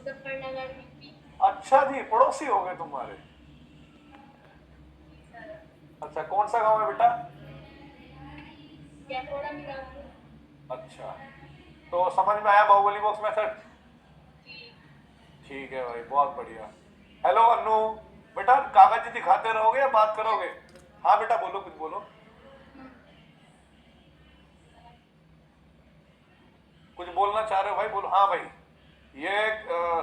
अच्छा जी, पड़ोसी हो गए तुम्हारे। अच्छा, कौन सा गांव है बेटा? अच्छा, तो समझ में आया बाहुबली बॉक्स मेथड? ठीक है भाई, बहुत बढ़िया। हेलो अन्नू, बेटा कागज दिखाते रहोगे या बात करोगे? हाँ बेटा बोलो, कुछ बोलो। कुछ बोलना चाह रहे हो भाई, बोलो। हाँ भाई, ये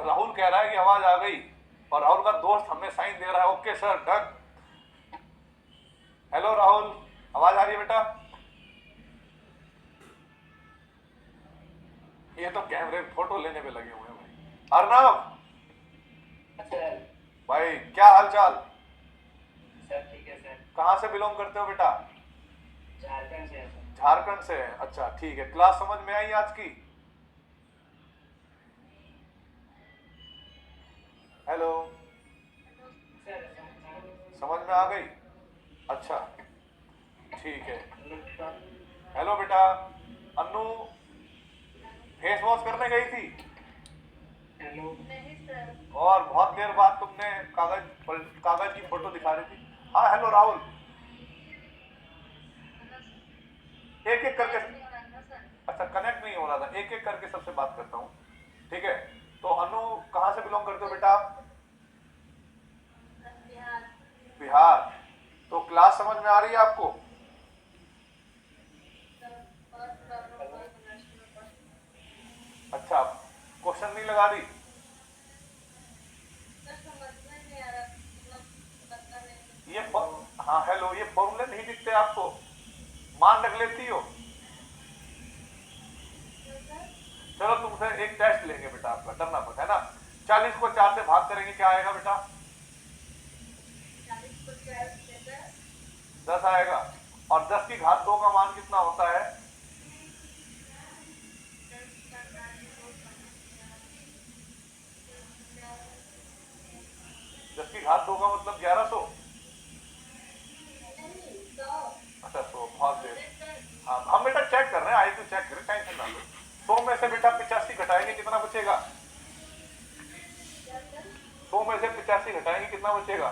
राहुल कह रहा है कि आवाज आ गई, और राहुल का दोस्त हमें साइन दे रहा है। Okay sir, done. Hello Rahul, आवाज आ रही है बेटा? ये तो कैमरे फोटो लेने पे लगे हुए हैं भाई। अर्नब भाई, क्या हाल चाल? कहाँ से बिलोंग करते हो बेटा? झारखंड से है। अच्छा ठीक है, क्लास समझ में आई आज की? हेलो, समझ में आ गई? अच्छा ठीक है। हेलो बेटा, अन्नू फेस वॉश करने गई थी? और बहुत देर बाद तुमने कागज की फोटो दिखा रही थी। हाँ हेलो राहुल, एक एक करके। अच्छा, कनेक्ट नहीं हो रहा था, एक एक करके सबसे बात करता हूँ। ठीक है, तो अनु कहाँ से बिलोंग करते हो बेटा आप? बिहार। तो क्लास समझ में आ रही है आपको? अच्छा, क्वेश्चन नहीं लगा रही? ये हाँ हेलो, ये फॉर्मूले नहीं दिखते आपको? मान रख लेती हो? चलो तुमसे एक टेस्ट लेंगे बेटा, आपका डरना मत, है ना? 40 को 4 से भाग करेंगे, क्या आएगा बेटा? 10 आएगा। और 10 की घात 2 का मान कितना होता है? 10 की घात 2 का मतलब 1100। अच्छा 100, बहुत देर। हाँ हम बेटा चेक कर रहे हैं, आई तो चेक करें, टेंशन ना लो। 100 में से बेटा 85 घटाएंगे, कितना बचेगा? 100 में से 85 घटाएंगे, कितना बचेगा?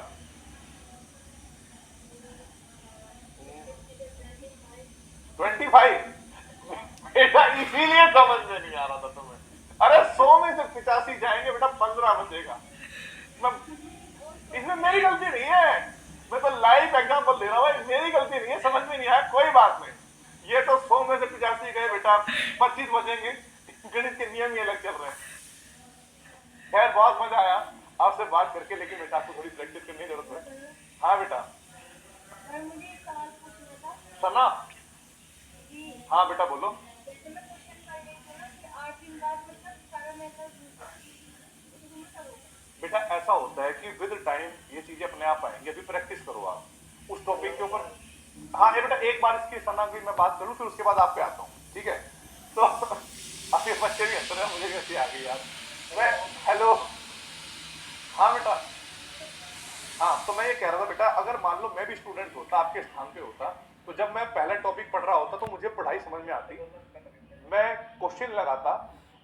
25। बेटा इसीलिए समझ में नहीं आ रहा था तुम्हें। अरे 100 में से 85 जाएंगे बेटा, 15 बचेगा। मैं इसमें मेरी गलती नहीं है, मैं तो लाइव एग्जांपल दे रहा हूँ, मेरी गलती नहीं है, समझ में नहीं आया कोई बात नहीं। ये तो 100 में से 85 गए बेटा, 25 बचेंगे। गणित के नियम ये अलग चल रहे हैं। खैर बहुत मजा आया आपसे बात करके, लेकिन बेटा आपको थोड़ी प्रैक्टिस करने की जरूरत है। हाँ बेटा। सना, हाँ बेटा बोलो। बेटा ऐसा होता है कि विद टाइम ये चीजें अपने आप आएंगी, अभी प्रैक्टिस करो आप उस टॉपिक के ऊपर। हाँ ये बेटा एक बार इसकी सना की मैं बात करूं, फिर उसके बाद आप पे आता हूँ, ठीक है? तो अब ये बच्चे भी हंस रहे हैं, मुझे कैसे आ गई यार। मैं हेलो, हाँ बेटा। हाँ तो मैं ये कह रहा था बेटा, अगर मान लो मैं भी स्टूडेंट होता, आपके स्थान पे होता, तो जब मैं पहला टॉपिक पढ़ रहा होता तो मुझे पढ़ाई समझ में आती, मैं क्वेश्चन लगाता,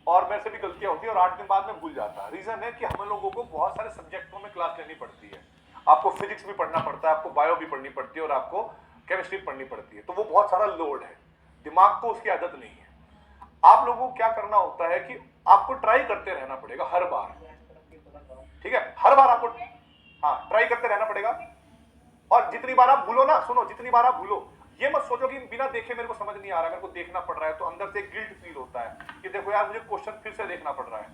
और मेरे से भी गलतियां होती और 8 दिन बाद में भूल जाता। रीजन है कि हम लोगों को बहुत सारे सब्जेक्टों में क्लास लेनी पड़ती है। आपको फिजिक्स भी पढ़ना पड़ता है, आपको बायो भी पढ़नी पड़ती है, और आपको केमिस्ट्री पढ़नी पड़ती है, तो वो बहुत सारा लोड है, दिमाग को उसकी आदत नहीं है। आप लोगों को क्या करना होता है कि आपको ट्राई करते रहना पड़ेगा हर बार, ठीक है? हर बार आपको हाँ ट्राई करते रहना पड़ेगा। और जितनी बार आप भूलो ना, सुनो, जितनी बार आप भूलो, ये मत सोचो कि बिना देखे मेरे को समझ नहीं आ रहा, मेरे को देखना पड़ रहा है, तो अंदर से गिल्ट फील होता है कि देखो यार मुझे क्वेश्चन फिर से देखना पड़ रहा है।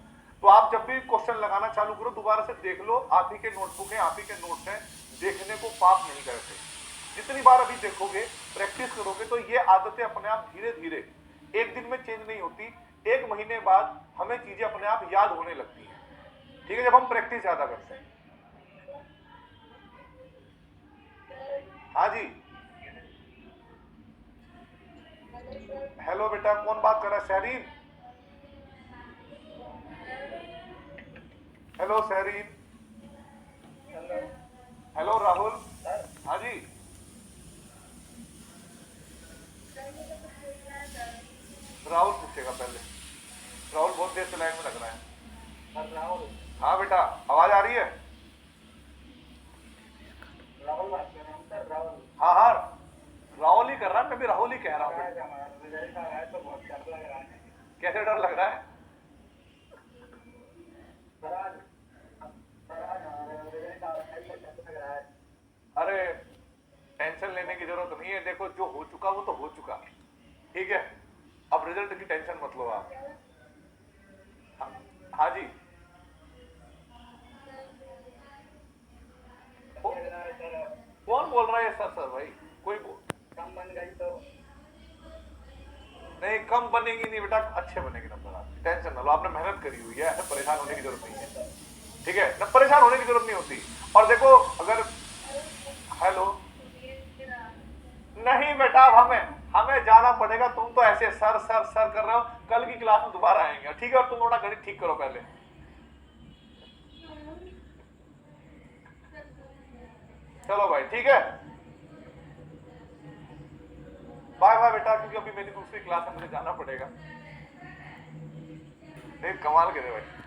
तो आप जब भी क्वेश्चन लगाना चालू करो, दोबारा से देख लो, आप ही के नोटबुक है, आप ही के नोट्स हैं, देखने को पाप नहीं करते। जितनी बार अभी देखोगे, प्रैक्टिस करोगे, तो ये आदतें अपने आप धीरे धीरे, एक दिन में चेंज नहीं होती, 1 महीने बाद हमें चीजें अपने आप याद होने लगती हैं, ठीक है, जब हम प्रैक्टिस ज्यादा करते हैं। हाँ जी। हेलो बेटा, कौन बात कर रहा है? शहरीन? हेलो शहरीन। हेलो राहुल। हाँ जी। राहुल पूछेगा पहले, राहुल बहुत देर से लाइन में लग रहा है। राहुल। हाँ बेटा, आवाज आ रही है? राहुल बात कर रहा हूँ सर, राहुल। हाँ हाँ, राहुल ही कर रहा है, मैं भी राहुल ही कह रहा हूँ बेटा। हमारा रिजल्ट आ रहा है तो बहुत डर लग रहा है। कैसे डर लग रहा है? सर आज हमारा रिजल्ट आ रहा है तो डर लग रहा है। अरे टेंशन लेने की जरूरत नहीं है, देखो जो हो चुका वो तो हो चुका, ठीक है। अब रिजल्ट की टेंशन मत लो आप। हाँ, हाँ जी। को- लग रहा है सर, कौन बोल रहा है सर? सर भाई कोई कम बन गई तो। नहीं, कम बनेगी नहीं बेटा, अच्छे बनेगी नंबर आप, टेंशन ना लो, आपने मेहनत करी हुई है, ऐसे परेशान होने की जरूरत नहीं है, ठीक है ना, परेशान होने की जरूरत नहीं होती। और देखो अगर, हेलो, नहीं बेटा, अब हमें हमें जाना पड़ेगा, तुम तो ऐसे सर सर सर कर रहे हो, कल की क्लास में दोबारा आएंगे, ठीक है, और तुम थोड़ा गणित ठीक करो पहले। चलो भाई, ठीक है, बाय बाय बेटा, क्योंकि अभी मेरी दूसरी क्लास है, मुझे जाना पड़ेगा। नहीं, कमाल करे भाई।